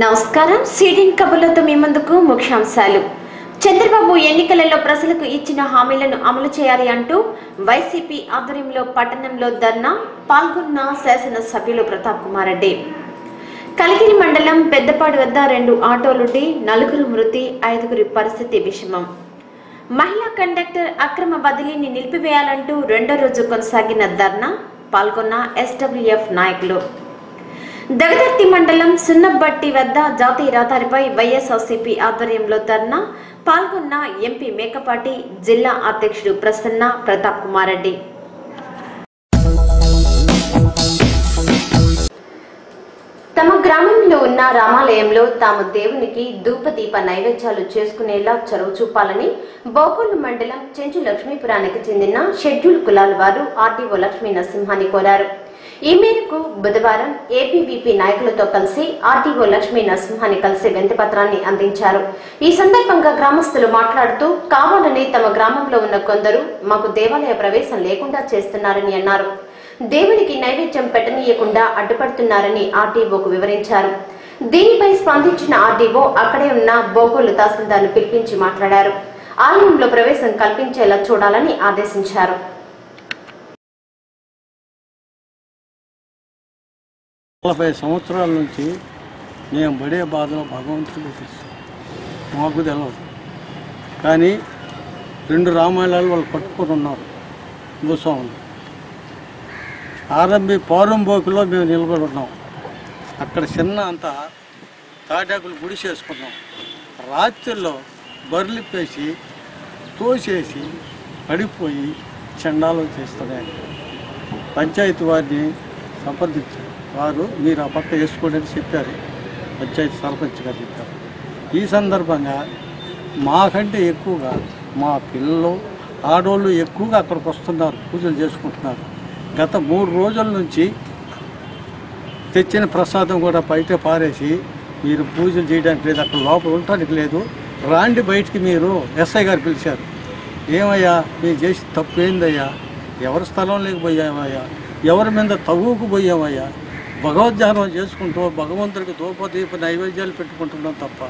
నమస్కారం. సీడీన్ కబుర్లతో మీ ముందుకు ముఖ్యాంశాలు. చంద్రబాబు ఎన్నికలలో ప్రజలకు ఇచ్చిన హామీలను అమలు చేయాలి అంటూ వైసీపీ ఆధ్వర్యంలో పట్టణంలో ధర్నా పాల్గొన్న శాసనసభ్యులు ప్రతాప్ కుమార్ రెడ్డి. కలిగిరి మండలం పెద్దపాడు వద్ద 2 ఆటోలుండి 4 మృతి, 5 పరిస్థితి విషమం. మహిళా కండక్టర్ అక్రమ బదిలీని నిలిపివేయాలంటూ 2వ రోజు కొనసాగిన ధర్నా పాల్గొన్న ఎస్డబ్ల్యూఎఫ్ నాయకులు. దగదర్తి మండలం సున్నబట్టి వద్ద జాతీయ రహదారిపై వైఎస్ఆర్సీపీ ఆధ్వర్యంలో ధర్నా పాల్గొన్న ఎంపీ మేకపాటి, జిల్లా అధ్యక్షుడు ప్రసన్న, ప్రతాప్ కుమార్ రెడ్డి. తమ గ్రామంలో ఉన్న రామాలయంలో తాము దేవునికి ధూపదీప నైవేద్యాలు చేసుకునేలా చొరవ చూపాలని బోగోలు మండలం చెంచు లక్ష్మీపురానికి చెందిన షెడ్యూల్ కులాల వారు ఆర్డీఓ లక్ష్మీ నరసింహాని కోరారు. ఈ మేరకు బుధవారం ఏపీవీపీ నాయకులతో కలిసి ఆర్డీఓ లక్ష్మీ నరసింహాని కలిసి వినతిపత్రాన్ని అందించారు. ఈ సందర్భంగా గ్రామస్తులు మాట్లాడుతూ కావాలని తమ గ్రామంలో ఉన్న కొందరు మాకు దేవాలయ ప్రవేశం లేకుండా చేస్తున్నారని అన్నారు. దేవునికి నైవేద్యం పెట్టనీయకుండా అడ్డుపడుతున్నారని ఆర్డీఓకు వివరించారు. దీనిపై స్పందించిన ఆర్డీఓ అక్కడే ఉన్న బోగోలు తహసీల్దార్ను పిలిపించి మాట్లాడారు. ఆలయంలో ప్రవేశం కల్పించేలా చూడాలని ఆదేశించారు. 40 సంవత్సరాల నుంచి మేము పడే బాధలో భగవంతుడికి తెలుసు, మాకు తెలియదు. కానీ 2 రామాయణాలు వాళ్ళు పట్టుకొని ఉన్నారు. భూస్వాములు పారంబోకులో మేము నిలబడి ఉన్నాం. అక్కడ చిన్న అంత తాటాకులు గుడి చేసుకున్నాం. రాత్రిలో బర్లిప్పేసి తోసేసి పడిపోయి చండాలం చేస్తున్నాయి. పంచాయతీ వారిని సంప్రదించారు. వారు మీరు ఆ పక్క వేసుకోండి అని చెప్పారు. పంచాయతీ సర్పంచ్ గారు చెప్పారు. ఈ సందర్భంగా మాకంటే ఎక్కువగా మా పిల్లలు, ఆడవాళ్ళు ఎక్కువగా అక్కడికి వస్తున్నారు, పూజలు చేసుకుంటున్నారు. గత 3 రోజుల నుంచి తెచ్చిన ప్రసాదం కూడా బయట పారేసి మీరు పూజలు చేయడానికి లేదు, అక్కడ లోపల ఉండటానికి లేదు, రాండి బయటికి. మీరు ఎస్ఐ గారు పిలిచారు. ఏమయ్యా మీరు చేసి తప్పు ఏందయ్యా? ఎవరి స్థలం లేకపోయామయ్యా? ఎవరి మీద తవ్వుకు పోయామయ్యా? భగవద్ధ్యానం చేసుకుంటూ భగవంతుడికి ధూపదీప నైవేద్యాలు పెట్టుకుంటున్నాం తప్ప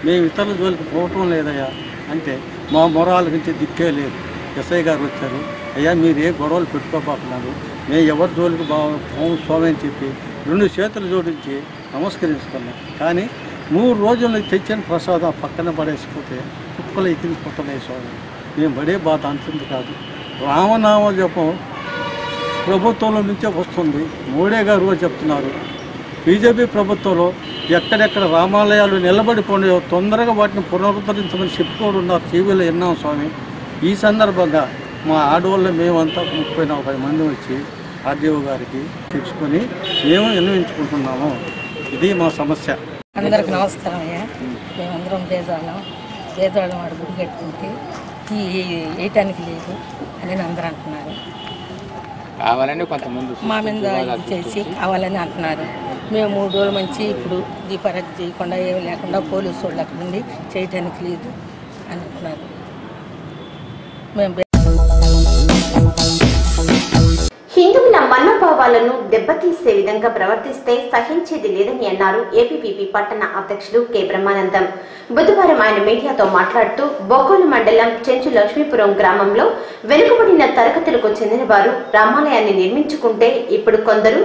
మేము ఇతరుల జోలికి పోవటం లేదయ్యా అంటే మా మొరాల నుంచి దిక్కే లేదు. ఎస్ఐ గారు వచ్చారు. అయ్యా మీరు ఏ గొడవలు పెట్టుకోపోతున్నారు, మేము ఎవరి జోలికి పోము స్వామి అని చెప్పి 2 చేతులు జోడించి నమస్కరించుకున్నాం. కానీ 3 రోజులు తెచ్చిన ప్రసాదం పక్కన పడేసిపోతే కుక్కలు ఎక్కిపోతున్నాయి స్వామి. మేము పడే బాధ అంతుంది కాదు. రామనామ జపం ప్రభుత్వంలో నుంచే వస్తుంది. మోడీ గారు చెప్తున్నారు. బీజేపీ ప్రభుత్వంలో ఎక్కడెక్కడ రామాలయాలు నిలబడిపోయాయో తొందరగా వాటిని పునరుద్ధరించమని చెప్పుకోడు ఉన్నారు. టీవీలో విన్నాం స్వామి. ఈ సందర్భంగా మా ఆడవాళ్ళు మేమంతా 30-40 మంది వచ్చి ఆర్డీఓ గారికి తెచ్చుకొని మేము విన్నవించుకుంటున్నాము. ఇది మా సమస్య. అందరికి నమస్కారం అయ్యా. మేమందరం పేదవాళ్ళం వాడు గుడి కట్టుకుంటే వేయటానికి లేదు అని అందరూ అంటున్నారు. కావాలని కొంతమంది మా మీద ఇది చేసి కావాలని అంటున్నారు. మేము 3 రోజుల నుంచి ఇప్పుడు దీపారాధన చేయకుండా ఏమి లేకుండా పోలీసు వాళ్ళు అక్కడ ఉండి చేయటానికి లేదు అని అంటున్నారు. మేము హిందువుల మనోభావాలను దెబ్బతీసే విధంగా ప్రవర్తిస్తే సహించేది లేదని అన్నారు ఏపీవీపీ పట్టణ అధ్యక్షుడు కె బ్రహ్మానందం. బుధవారం ఆయన మీడియాతో మాట్లాడుతూ బోగోలు మండలం చెంచు లక్ష్మీపురం గ్రామంలో వెనుకబడిన తరగతులకు చెందిన వారు రామాలయాన్ని నిర్మించుకుంటే ఇప్పుడు కొందరు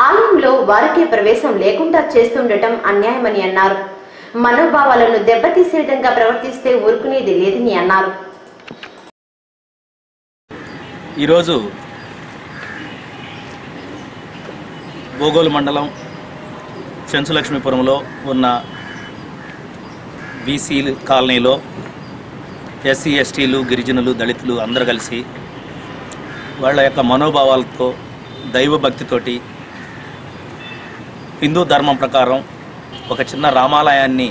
ఆలయంలో వారికే ప్రవేశం లేకుండా చేస్తుండటం అన్యాయమని అన్నారు. మనోభావాలను దెబ్బతీసే విధంగా ప్రవర్తిస్తే ఊరుకునేది లేదని అన్నారు. ఈరోజు బోగోలు మండలం చెంచు లక్ష్మీపురంలో ఉన్న బీసీలు కాలనీలో ఎస్సీ, ఎస్టీలు, గిరిజనులు, దళితులు అందరూ కలిసి వాళ్ళ యొక్క మనోభావాలతో, దైవభక్తితోటి హిందూ ధర్మం ప్రకారం ఒక చిన్న రామాలయాన్ని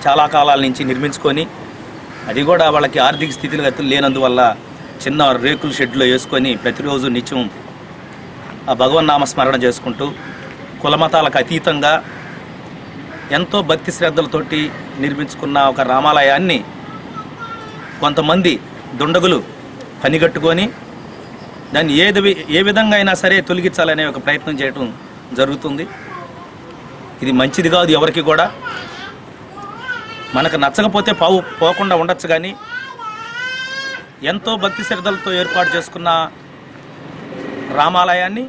చాలా కాలాల నుంచి నిర్మించుకొని, అది కూడా వాళ్ళకి ఆర్థిక స్థితిగతులు లేనందువల్ల చిన్న రేకుల షెడ్లో వేసుకొని ప్రతిరోజు నిత్యం ఆ భగవన్నామ స్మరణ చేసుకుంటూ కులమతాలకు అతీతంగా ఎంతో భక్తి శ్రద్ధలతోటి నిర్మించుకున్న ఒక రామాలయాన్ని కొంతమంది దుండగులు పనిగట్టుకొని దాన్ని ఏ విధంగా అయినా సరే తొలగించాలనే ఒక ప్రయత్నం చేయడం జరుగుతుంది. ఇది మంచిది కాదు ఎవరికి కూడా. మనకు నచ్చకపోతే పోకుండా ఉండొచ్చు, కానీ ఎంతో భక్తి శ్రద్ధలతో ఏర్పాటు చేసుకున్న రామాలయాన్ని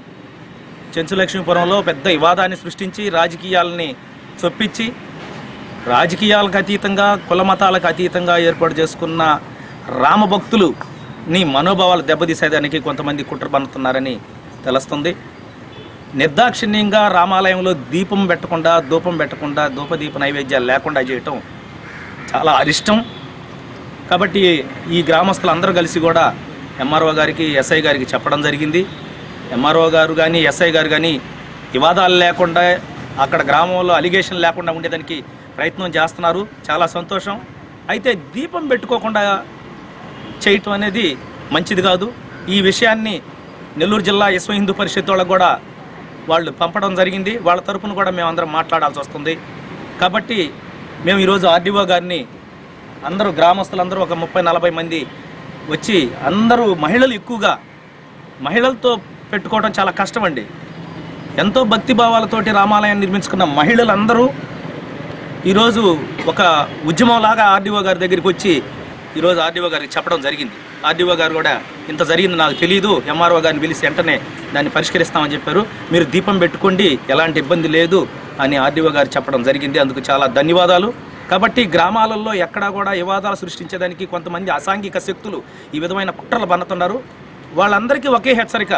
చెంచులక్ష్మీపురంలో పెద్ద వివాదాన్ని సృష్టించి రాజకీయాలని చొప్పించి రాజకీయాలకు అతీతంగా కుల మతాలకు అతీతంగా ఏర్పాటు చేసుకున్న రామభక్తులుని మనోభావాలు దెబ్బతీసేదానికి కొంతమంది కుట్ర పన్నుతున్నారని తెలుస్తుంది. నిర్దాక్షిణ్యంగా రామాలయంలో దీపం పెట్టకుండా ధూపదీప నైవేద్యాలు లేకుండా చేయటం చాలా అరిష్టం. కాబట్టి ఈ గ్రామస్తులందరూ కలిసి కూడా ఎంఆర్ఓ గారికి ఎస్ఐ గారికి చెప్పడం జరిగింది. ఎంఆర్ఓ గారు కానీ ఎస్ఐ గారు కానీ వివాదాలు లేకుండా అక్కడ గ్రామంలో అలిగేషన్ లేకుండా ఉండేదానికి ప్రయత్నం చేస్తున్నారు. చాలా సంతోషం. అయితే దీపం పెట్టుకోకుండా చేయటం అనేది మంచిది కాదు. ఈ విషయాన్ని నెల్లూరు జిల్లా విశ్వ హిందూ పరిషత్ వాళ్ళకు కూడా వాళ్ళు పంపడం జరిగింది. వాళ్ళ తరపున కూడా మేము అందరం మాట్లాడాల్సి వస్తుంది. కాబట్టి మేము ఈరోజు ఆర్డీఓ గారిని అందరూ గ్రామస్తులందరూ ఒక 30-40 మంది వచ్చి అందరూ మహిళలు ఎక్కువగా మహిళలతో పెట్టుకోవడం చాలా కష్టం అండి. ఎంతో భక్తిభావాలతోటి రామాలయాన్ని నిర్మించుకున్న మహిళలందరూ ఈరోజు ఒక ఉద్యమంలాగా ఆర్డీఓ గారి దగ్గరికి వచ్చి ఈరోజు ఆర్డీఓ గారికి చెప్పడం జరిగింది. ఆర్డీఓ గారు కూడా ఇంత జరిగింది నాకు తెలియదు, ఎంఆర్ఓ గారిని పిలిచి వెంటనే దాన్ని పరిష్కరిస్తామని చెప్పారు. మీరు దీపం పెట్టుకోండి, ఎలాంటి ఇబ్బంది లేదు అని ఆర్డీఓ గారు చెప్పడం జరిగింది. అందుకు చాలా ధన్యవాదాలు. కాబట్టి గ్రామాలలో ఎక్కడా కూడా వివాదాలు సృష్టించేదానికి కొంతమంది అసాంఘిక శక్తులు ఈ విధమైన కుట్రలు పన్నుతున్నారు. వాళ్ళందరికీ ఒకే హెచ్చరిక,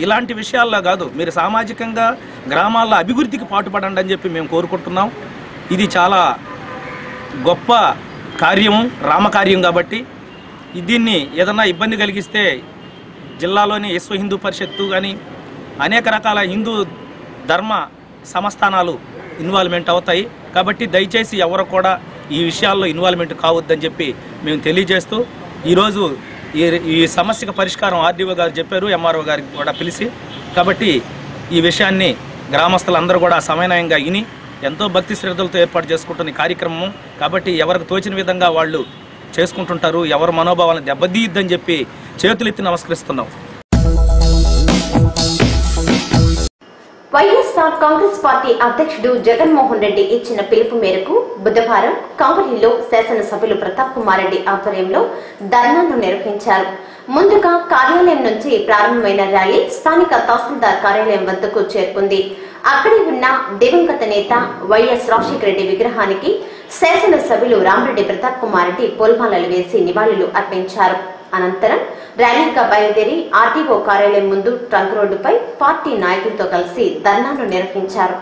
ఇలాంటి విషయాల్లో కాదు, మీరు సామాజికంగా గ్రామాల్లో అభివృద్ధికి పాటుపడండి అని చెప్పి మేము కోరుకుంటున్నాం. ఇది చాలా గొప్ప కార్యము, రామకార్యం. కాబట్టి దీన్ని ఏదన్నా ఇబ్బంది కలిగిస్తే జిల్లాలోని విశ్వ హిందూ పరిషత్తు కానీ అనేక రకాల హిందూ ధర్మ సంస్థానాలు ఇన్వాల్వ్మెంట్ అవుతాయి. కాబట్టి దయచేసి ఎవరు కూడా ఈ విషయాల్లో ఇన్వాల్వ్మెంట్ కావద్దని చెప్పి మేము తెలియజేస్తూ ఈరోజు ఈ సమస్యకు పరిష్కారం ఆర్డీఓ గారు చెప్పారు, ఎంఆర్ఓ గారికి కూడా పిలిచి. కాబట్టి ఈ విషయాన్ని గ్రామస్తులందరూ కూడా సమన్వయంగా విని ఎంతో భక్తి శ్రద్ధలతో ఏర్పాటు చేసుకుంటున్న ఈ కార్యక్రమం. కాబట్టి ఎవరికి తోచిన విధంగా వాళ్ళు చేసుకుంటుంటారు. ఎవరు మనోభావాలను దెబ్బతీయద్దని చెప్పి చేతులెత్తి నమస్కరిస్తున్నాం. వైఎస్ఆర్ కాంగ్రెస్ పార్టీ అధ్యక్షుడు జగన్మోహన్ రెడ్డి ఇచ్చిన పిలుపు మేరకు బుధవారం కావలిలో శాసనసభ్యులు ప్రతాప్ కుమార్ రెడ్డి ఆధ్వర్యంలో ధర్నాను నిర్వహించారు. ముందుగా కార్యాలయం నుంచి ప్రారంభమైన ర్యాలీ స్థానిక తహసీల్దార్ కార్యాలయం వద్దకు చేరుకుంది. అక్కడే ఉన్న దివంగత నేత వైఎస్ రాజశేఖర రెడ్డి విగ్రహానికి శాసనసభ్యులు రామిరెడ్డి ప్రతాప్ కుమార్ రెడ్డి పూలమాలలు వేసి నివాళులు అర్పించారు. అనంతరం ర్యాలీగా బయలుదేరి ఆర్టీఓ కార్యాలయం ముందు ట్రంక్ రోడ్డుపై పార్టీ నాయకులతో కలిసి ధర్నాను నిర్వహించారు.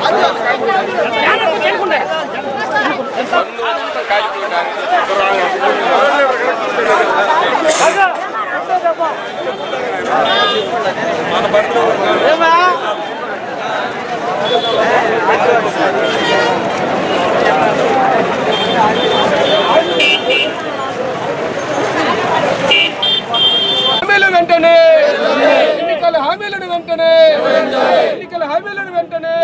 Ada వెంటనే ఎన్నికల హామీలను వెంటనే ఎన్నికల హామీలను వెంటనే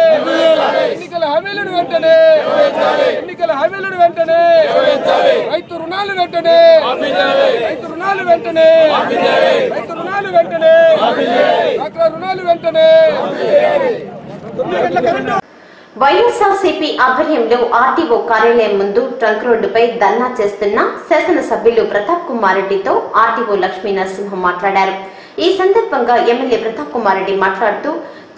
ఎన్నికల హామీలను వెంటనే ఎన్నికల హామీలను వెంటనే రైతు రుణాలు వెంటనే రైతు రుణాలు వెంటనే రైతు రుణాలు వెంటనే డాక్రా రుణాలు వెంటనే వైఎస్ఆర్సీపీ ఆధ్వర్యంలో ఆర్టీఓ కార్యాలయం ముందు ట్రంక్ రోడ్డుపై ధర్నా చేస్తున్న శాసనసభ్యులు ప్రతాప్ కుమార్ రెడ్డితో ఆర్టీఓ లక్ష్మీ నరసింహం మాట్లాడారు. ఈ సందర్భంగా ఎమ్మెల్యే ప్రతాప్ కుమార్ రెడ్డి మాట్లాడుతూ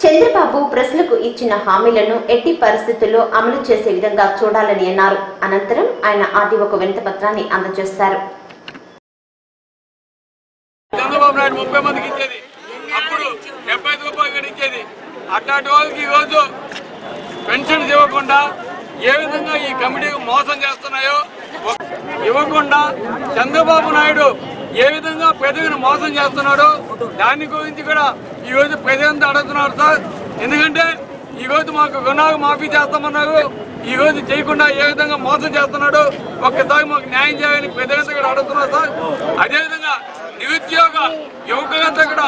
చంద్రబాబు ప్రజలకు ఇచ్చిన హామీలను ఎట్టి పరిస్థితుల్లో అమలు చేసే విధంగా చూడాలని అన్నారు. అనంతరం ఆయన ఆర్టీఓకు వినతి పత్రాన్ని అందజేశారు. చంద్రబాబు నాయుడు 30 మందికి ఇచ్చేది, అప్పుడు 75 రూపాయలు ఇచ్చేది. అట్లాంటి వాళ్ళకి ఈరోజు పెన్షన్స్ ఇవ్వకుండా ఏ విధంగా ఈ కమిటీకి మోసం చేస్తున్నాయో ఇవ్వకుండా చంద్రబాబు నాయుడు ఏ విధంగా ప్రజలను మోసం చేస్తున్నాడో దాని గురించి కూడా ఈ రోజు ప్రజలంతా అడుగుతున్నారు సార్. ఎందుకంటే ఈ రోజు మాకు రుణాలు మాఫీ చేస్తామన్నారు, ఈ రోజు చేయకుండా ఏ విధంగా మోసం చేస్తున్నాడు, ఒక్కసారి మాకు న్యాయం చేయాలని ప్రజలంతా కూడా అడుగుతున్నారు సార్. అదేవిధంగా నిరుద్యోగ యువకులంతా కూడా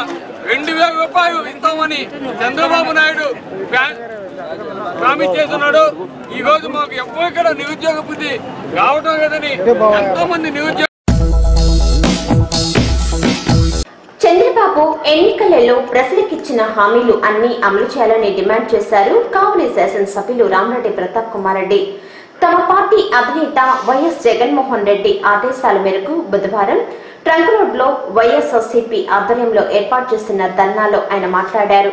2000 రూపాయలు ఇస్తామని చంద్రబాబు నాయుడు ప్రామిస్ చేస్తున్నాడు. ఈ రోజు మాకు ఎక్కడ నిరుద్యోగ బుద్ధి రావడం లేదని ఎంతో మంది నిరుద్యోగ చంద్రబాబు ఎన్నికలలో ప్రజలకిచ్చిన హామీలు అన్ని అమలు చేయాలని డిమాండ్ చేశారు కావలి శాసనసభ్యులు రామరెడ్డి ప్రతాప్ కుమార్ రెడ్డి. తమ పార్టీ అధినేత వైఎస్ జగన్మోహన్ రెడ్డి ఆదేశాల మేరకు బుధవారం ట్రంక్ రోడ్లో వైఎస్ఆర్సీపీ ఆధ్వర్యంలో ఏర్పాటు చేస్తున్న ధర్నాలో ఆయన మాట్లాడారు.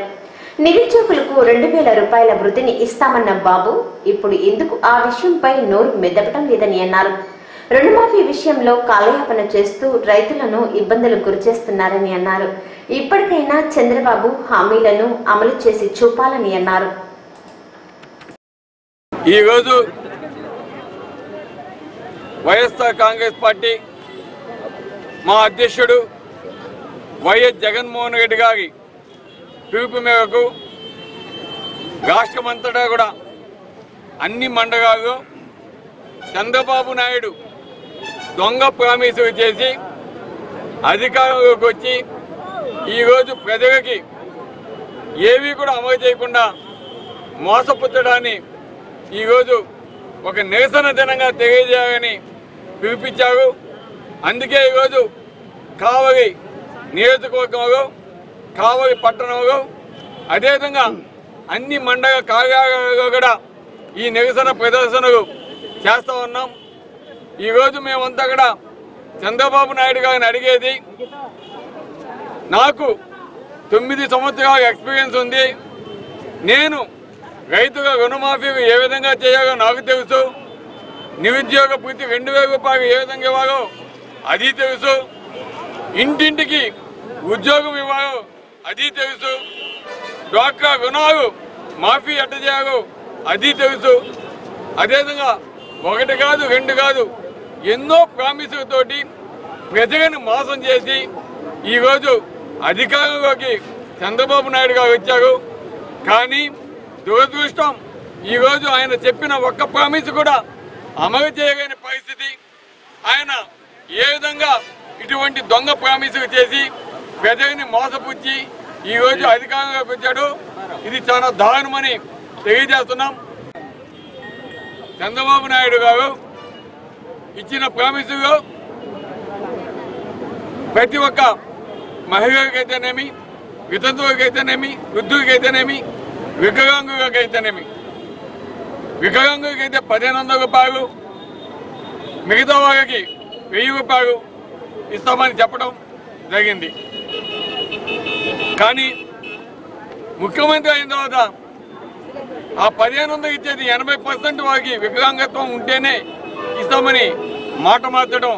నిరుద్యోగులకు 2000 రూపాయల వృద్ధిని ఇస్తామన్న బాబు ఇప్పుడు ఎందుకు ఆ విషయంపై నోరు మెదపడం లేదని అన్నారు. రుణమాఫీ విషయంలో కాలయాపన చేస్తూ రైతులను ఇబ్బందులకు గురిచేస్తున్నారని అన్నారు. ఇప్పటికైనా చంద్రబాబు హామీలను అమలు చేసి చూపాలని అన్నారు. ఈరోజు వైఎస్ఆర్ కాంగ్రెస్ పార్టీ మా అధ్యక్షుడు వైఎస్ జగన్మోహన్ రెడ్డి గారి పిలుపు మేరకు రాష్ట్రమంతటా కూడా అన్ని మండలాల్లో చంద్రబాబు నాయుడు దొంగ ప్రామిసులు చేసి అధికారంలోకి వచ్చి ఈరోజు ప్రజలకి ఏవి కూడా అమలు చేయకుండా మోసపుచ్చడాన్ని ఈరోజు ఒక నిరసన దినంగా తెలియజేయాలని పిలిపించారు. అందుకే ఈరోజు కావలి నియోజకవర్గంలో కావలి పట్టణంలో అదేవిధంగా అన్ని మండల కార్యాలయాల్లో కూడా ఈ నిరసన ప్రదర్శనలు చేస్తూ ఉన్నాం. ఈరోజు మేమంతా కూడా చంద్రబాబు నాయుడు గారిని అడిగేది, నాకు 9 సంవత్సరాల ఎక్స్పీరియన్స్ ఉంది, నేను రైతుల రుణమాఫీలు ఏ విధంగా చేయాలో నాకు తెలుసు, నిరుద్యోగ వృత్తి 2000 రూపాయలు ఏ విధంగా ఇవ్వాలో అది తెలుసు, ఇంటింటికి ఉద్యోగం ఇవ్వాలో అది తెలుసు, డ్వాక్రా రుణాలు మాఫీ ఎట్ట చేయాలో అది తెలుసు. అదేవిధంగా 1 కాదు 2 కాదు ఎన్నో ప్రామిసులతోటి ప్రజలను మోసం చేసి ఈరోజు అధికారంలోకి చంద్రబాబు నాయుడు గారు వచ్చారు. కానీ దురదృష్టం ఈరోజు ఆయన చెప్పిన ఒక్క ప్రామిస్ కూడా అమలు చేయలేని పరిస్థితి. ఆయన ఏ విధంగా ఇటువంటి దొంగ ప్రామిసులు చేసి ప్రజల్ని మోసపుచ్చి ఈరోజు అధికారంలోకి వచ్చాడు, ఇది చాలా దారుణమని తెలియజేస్తున్నాం. చంద్రబాబు నాయుడు గారు ఇచ్చిన ప్రామిసులో ప్రతి ఒక్క మహిళలకైతేనేమి, వితంతువులకైతేనేమి, వృద్ధులకైతేనేమి, వికలాంగులకైతేనేమి, వికలాంగులకైతే 1500 రూపాయలు, మిగతా వాళ్ళకి 1000 రూపాయలు ఇస్తామని చెప్పడం జరిగింది. కానీ ముఖ్యమంత్రి అయిన తర్వాత ఆ 1500 ఇచ్చేది 80% వారికి వికలాంగత్వం ఉంటేనే ఇస్తామని మాట మార్చడం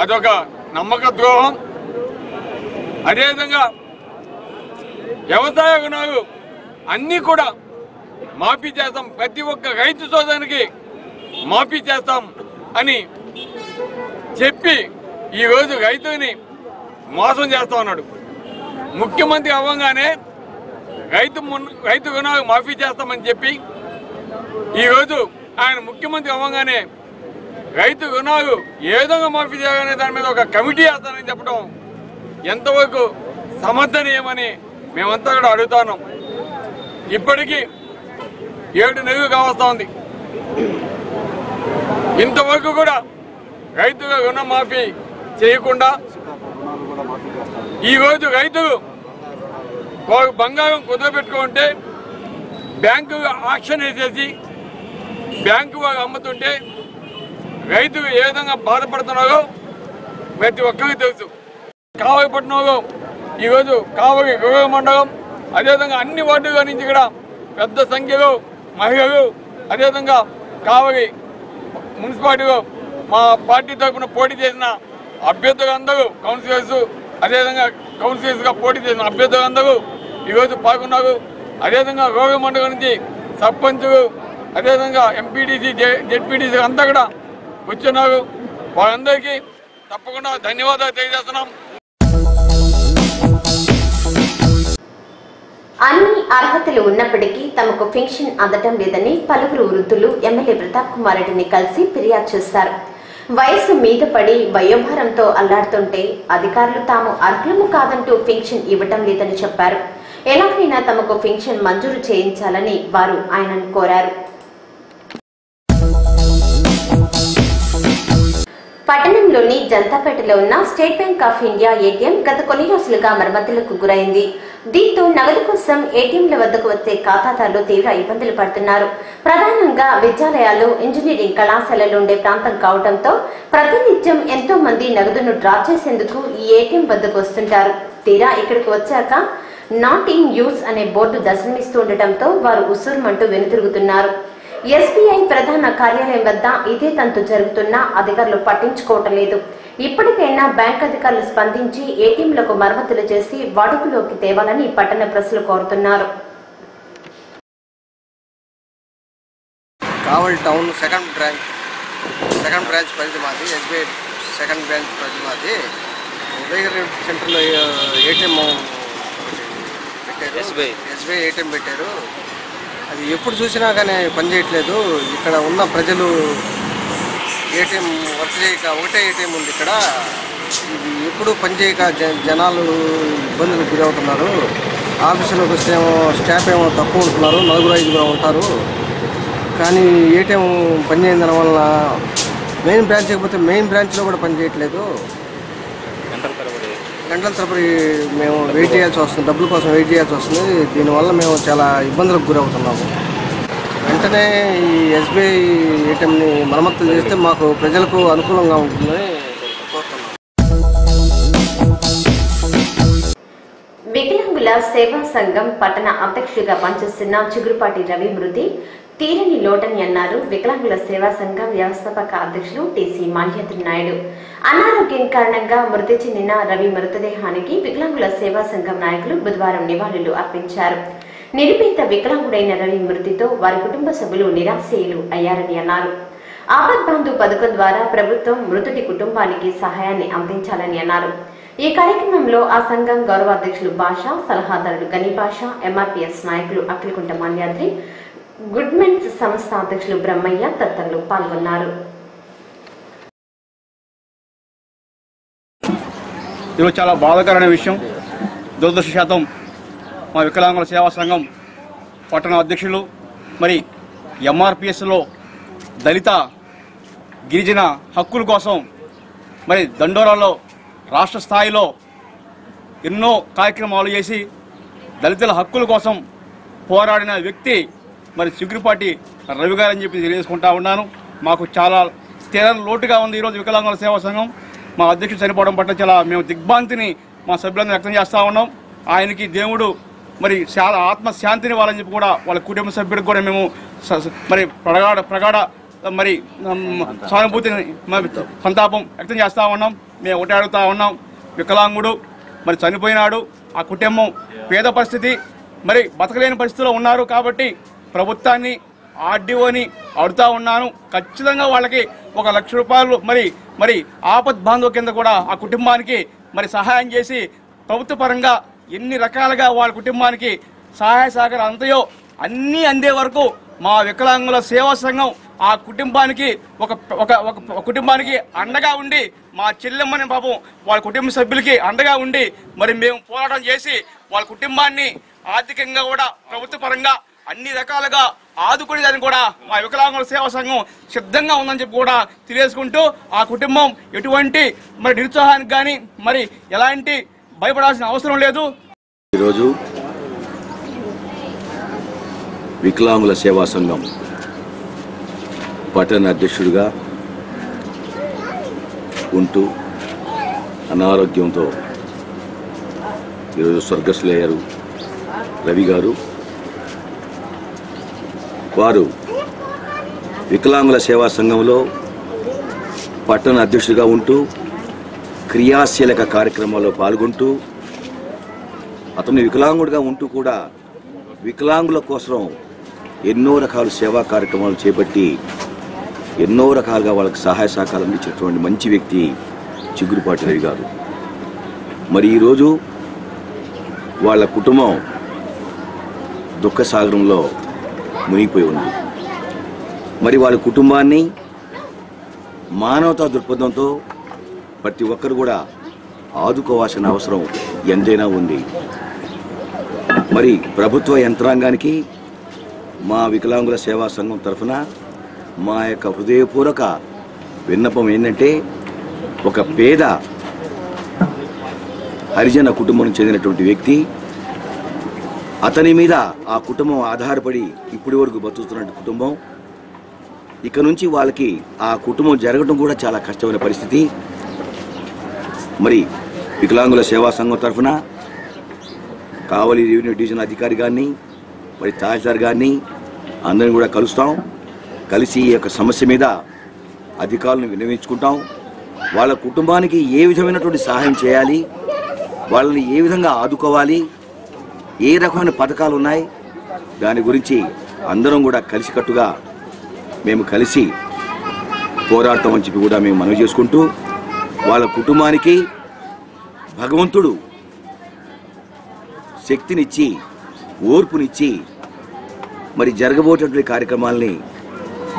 అదొక నమ్మక ద్రోహం. అదేవిధంగా వ్యవసాయ రుణాలు అన్నీ కూడా మాఫీ చేస్తాం, ప్రతి ఒక్క రైతు సోదరునికి మాఫీ చేస్తాం అని చెప్పి ఈరోజు రైతుని మోసం చేస్తా ఉన్నాడు. ముఖ్యమంత్రి అవ్వగానే రైతు రుణాలు మాఫీ చేస్తామని చెప్పి ఈరోజు ఆయన ముఖ్యమంత్రి అవ్వగానే రైతు రుణాలు ఏ విధంగా మాఫీ చేయాలనే దాని మీద ఒక కమిటీ వేస్తానని చెప్పడం ఎంతవరకు సమర్థనీయమని మేమంతా కూడా అడుగుతున్నాం. ఇప్పటికీ 7 నెలలు కావస్తా ఉంది. ఇంతవరకు కూడా రైతుల రుణమాఫీ చేయకుండా ఈరోజు రైతులు వారు బంగారం కుదరబెట్టుకుంటే బ్యాంకు ఆక్షన్ వేసేసి బ్యాంకు వారు అమ్ముతుంటే రైతులు ఏ విధంగా బాధపడుతున్నారో ప్రతి ఒక్కరికి తెలుసు. కావలి పట్టణంలో ఈరోజు కావలి గృహ మండలం అదేవిధంగా అన్ని వార్డుల నుంచి కూడా పెద్ద సంఖ్యలో మహిళలు అదేవిధంగా కావలి మున్సిపాలిటీలో మా పార్టీ తరఫున పోటీ చేసిన అభ్యర్థులందరూ కౌన్సిలర్స్ అదేవిధంగా కౌన్సిలర్స్గా పోటీ చేసిన అభ్యర్థులందరూ ఈరోజు పాల్గొన్నారు. అదేవిధంగా గృహ మండలం నుంచి సర్పంచులు అదేవిధంగా ఎంపీటీసీ జెడ్పీటీసీ అంతా కూడా వచ్చున్నారు. వాళ్ళందరికీ తప్పకుండా ధన్యవాదాలు తెలియజేస్తున్నాం. అన్ని అర్హతలు ఉన్నప్పటికీ తమకు పెన్షన్ అందటం లేదని పలువురు వృద్ధులు ఎమ్మెల్యే ప్రతాప్ కుమార్ రెడ్డిని కలిసి ఫిర్యాదు చేశారు. వయసు మీద పడి వయోభారంతో అల్లాడుతుంటే అధికారులు తాము అర్హులము కాదంటూ పెన్షన్ ఇవ్వటం లేదని చెప్పారు. ఎలాగైనా తమకు పెన్షన్ మంజూరు చేయించాలని వారు ఆయనను కోరారు. పట్టణంలోని జనతాపేటలో ఉన్న state bank of India ATM గత కొన్ని రోజులుగా మరమ్మతులకు గురైంది. దీంతో నగదు కోసం ఏటీఎంల వద్దకు వచ్చే ఖాతాదారులు తీవ్ర ఇబ్బందులు పడుతున్నారు. ప్రధానంగా విద్యాలయాలు, ఇంజనీరింగ్ కళాశాలలు ఉండే ప్రాంతం కావడంతో ప్రతినిత్యం ఎంతో మంది నగదును డ్రా చేసేందుకు ఈ ఏటీఎం వద్దకు వస్తుంటారు. తీరా ఇక్కడికి వచ్చాక నాట్ ఇన్ యూజ్ అనే బోర్డు దర్శనమిస్తూ ఉండటంతో వారు ఉసూరుమంటూ వెనుతిరుగుతున్నారు. ఎస్బీఐ ప్రధాన కార్యాలయం వద్ద ఇదే తంతు జరుగుతున్నా అధికారులు పట్టించుకోవటం లేదు. ఇప్పటికైనా బ్యాంక్ అధికారులు స్పందించి ఏటీఎంలకు మరమ్మతులు చేసి వాడుకలోకి తేవాలని పట్టణ ప్రజలు కోరుతున్నారు. కావలి టౌన్ సెకండ్ బ్రాంచ్ పరిధి మాది. ఎస్బీఐ సెకండ్ బ్రాంచ్ పరిధి మాది. ఉదయగిరి సెంటర్లో ఏటీఎం పెట్టారు. ఎస్బీఐ ఏటీఎం పెట్టారు. అది ఎప్పుడు చూసినా కానీ పనిచేయట్లేదు. ఇక్కడ ఉన్న ప్రజలు ఏటీఎం వర్క్ చేయక ఒకటే ఏటీఎం ఉంది ఇక్కడ. ఇది ఎప్పుడు పనిచేయక జనాలు ఇబ్బందులకు గురవుతున్నారు. ఆఫీసులోకి వస్తే ఏమో స్టాఫ్ ఏమో తక్కువ ఉంటున్నారు, 4-5 ఉంటారు. కానీ ఏటీఎం పనిచేయని దాని వల్ల మెయిన్ బ్రాంచ్ అయిపోతే మెయిన్ బ్రాంచ్లో కూడా పనిచేయట్లేదు. గంటల తరబడి మేము వెయిట్ చేయాల్సి వస్తుంది, డబ్బుల కోసం వెయిట్ చేయాల్సి వస్తుంది. దీనివల్ల మేము చాలా ఇబ్బందులకు గురవుతున్నాము. వెంటనే ఈ ఎస్బీఐ ఏటీఎంని మరమ్మతులు చేస్తే మాకు ప్రజలకు అనుకూలంగా ఉంటుందని కోరుతున్నాం. వికలాంగుల సేవా సంఘం పట్టణ అధ్యక్షుడిగా పనిచేస్తున్న చిగురుపాటి రవి మృతి తీరని లోటని అన్నారు వికలాంగుల సేవా సంఘం వ్యవస్థాపక అధ్యక్షులు టీసీ మాల్యాద్రి నాయుడు. అనారోగ్యం కారణంగా మృతి చెందిన రవి మృతదేహానికి వికలాంగుల సేవా సంఘం నాయకులు బుధవారం నివాళులు అర్పించారు. నిరుపేద వికలాంగుడైన రవి మృతితో వారి కుటుంబ సభ్యులు నిరాశయులు అయ్యారని అన్నారు. ఆపద్ బంధు పథకం ద్వారా ప్రభుత్వం మృతుడి కుటుంబానికి సహాయాన్ని అందించాలని అన్నారు. ఈ కార్యక్రమంలో ఆ సంఘం గౌరవ అధ్యక్షులు భాష, సలహాదారుడు గని భాష, ఎంఆర్పీఎస్ నాయకులు అఖిలకుంట మాల్యాద్రి, గుడ్మెన్స్ సంస్థ అధ్యక్షులు బ్రహ్మయ్య తదితరులు పాల్గొన్నారు. ఈరోజు చాలా బాధాకరమైన విషయం. దురదృష్టశాతం మా వికలాంగుల సేవా సంఘం పట్టణ అధ్యక్షులు మరి ఎంఆర్పిఎస్లో దళిత గిరిజన హక్కుల కోసం మరి దండోరాలో రాష్ట్ర స్థాయిలో ఎన్నో కార్యక్రమాలు చేసి దళితుల హక్కుల కోసం పోరాడిన వ్యక్తి మరి చిగురుపాటి రవి గారు అని చెప్పి తెలియజేసుకుంటా ఉన్నాను. మాకు చాలా తీరని లోటుగా ఉంది ఈరోజు వికలాంగుల సేవా సంఘం. మా అధ్యక్షుడు చనిపోవడం పట్ల చాలా మేము దిగ్భ్రాంతిని మా సభ్యులందరూ వ్యక్తం చేస్తూ ఉన్నాం. ఆయనకి దేవుడు మరి చాలా ఆత్మశాంతిని ఇవ్వాలని చెప్పి కూడా వాళ్ళ కుటుంబ సభ్యులకు కూడా మేము మరి ప్రగాఢ మరి సానుభూతిని సంతాపం వ్యక్తం చేస్తూ ఉన్నాం. మేము ఒకటి అడుగుతూ ఉన్నాం, వికలాంగుడు మరి చనిపోయినాడు, ఆ కుటుంబం పేద పరిస్థితి మరి బతకలేని పరిస్థితిలో ఉన్నారు కాబట్టి ప్రభుత్వాన్ని ఆర్డీఓని అడుగుతూ ఉన్నాను. ఖచ్చితంగా వాళ్ళకి 1 లక్ష రూపాయలు మరి ఆపద్ బాంధవ కింద కూడా ఆ కుటుంబానికి మరి సహాయం చేసి ప్రభుత్వ పరంగా ఎన్ని రకాలుగా వాళ్ళ కుటుంబానికి సహాయ సహకారం అంతయో అన్నీ అందే వరకు మా వికలాంగుల సేవా సంఘం ఆ కుటుంబానికి ఒక కుటుంబానికి అండగా ఉండి మా చెల్లెమ్మని పాపం వాళ్ళ కుటుంబ సభ్యులకి అండగా ఉండి మరి మేము పోరాటం చేసి వాళ్ళ కుటుంబాన్ని ఆర్థికంగా కూడా ప్రభుత్వ పరంగా అన్ని రకాలుగా ఆదుకునేదాన్ని కూడా మా వికలాంగుల సేవా సంఘం సిద్ధంగా ఉందని చెప్పి కూడా తెలియజేసుకుంటూ ఆ కుటుంబం ఎటువంటి మరి నిరుత్సాహానికి కానీ మరి ఎలాంటి భయపడాల్సిన అవసరం లేదు. ఈరోజు వికలాంగుల సేవా సంఘం పట్టణ అధ్యక్షుడిగా ఉంటూ అనారోగ్యంతో ఈరోజు స్వర్గస్థులయ్యారు రవి గారు. వారు వికలాంగుల సేవా సంఘంలో పట్టణ అధ్యక్షుడిగా ఉంటూ క్రియాశీలక కార్యక్రమాల్లో పాల్గొంటూ అతను వికలాంగుడిగా ఉంటూ కూడా వికలాంగుల కోసం ఎన్నో రకాల సేవా కార్యక్రమాలు చేపట్టి ఎన్నో రకాలుగా వాళ్ళకి సహాయ సహకారం అందించేటువంటి మంచి వ్యక్తి చిగురుపాటి రవి గారు. మరి ఈరోజు వాళ్ళ కుటుంబం దుఃఖసాగరంలో మునిగిపోయి ఉంది. మరి వాళ్ళ కుటుంబాన్ని మానవతా దృక్పథంతో ప్రతి ఒక్కరు కూడా ఆదుకోవాల్సిన అవసరం ఎంతైనా ఉంది. మరి ప్రభుత్వ యంత్రాంగానికి మా వికలాంగుల సేవా సంఘం తరఫున మా యొక్క హృదయపూర్వక విన్నపం ఏంటంటే, ఒక పేద హరిజన కుటుంబం చెందినటువంటి వ్యక్తి, అతని మీద ఆ కుటుంబం ఆధారపడి ఇప్పటి వరకు బతుకుతున్న కుటుంబం, ఇక నుంచి వాళ్ళకి ఆ కుటుంబం జరగడం కూడా చాలా కష్టమైన పరిస్థితి. మరి వికలాంగుల సేవా సంఘం తరఫున కావలి రెవెన్యూ డివిజన్ అధికారి గారిని మరి తహసీల్దార్ గారిని అందరిని కూడా కలుస్తాం. కలిసి ఈ యొక్క సమస్య మీద అధికారులను విన్నవించుకుంటాం. వాళ్ళ కుటుంబానికి ఏ విధమైనటువంటి సహాయం చేయాలి, వాళ్ళని ఏ విధంగా ఆదుకోవాలి, ఏ రకమైన పథకాలు ఉన్నాయి, దాని గురించి అందరం కూడా కలిసికట్టుగా మేము కలిసి పోరాడతామని చెప్పి కూడా మేము మనవి చేసుకుంటూ, వాళ్ళ కుటుంబానికి భగవంతుడు శక్తినిచ్చి ఓర్పునిచ్చి మరి జరగబోయేటువంటి కార్యక్రమాల్ని